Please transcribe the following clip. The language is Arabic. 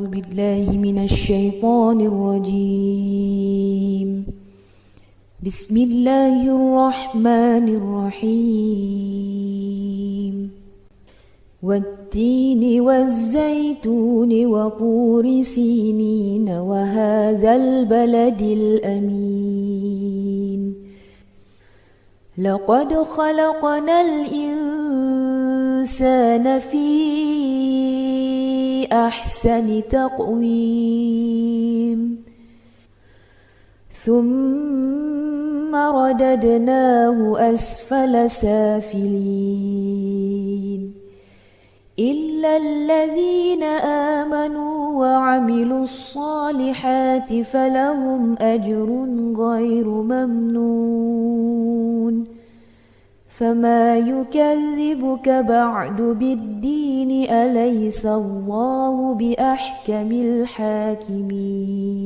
أعوذ بالله من الشيطان الرجيم. بسم الله الرحمن الرحيم. والتين والزيتون وطور سينين وهذا البلد الأمين. لقد خلقنا الإنسان في أحسن تقويم ثم رددناه أسفل سافلين إلا الذين آمنوا وعملوا الصالحات فلهم أجر غير ممنون. فما يكذبك بعد بالدين أليس الله بأحكم الحاكمين.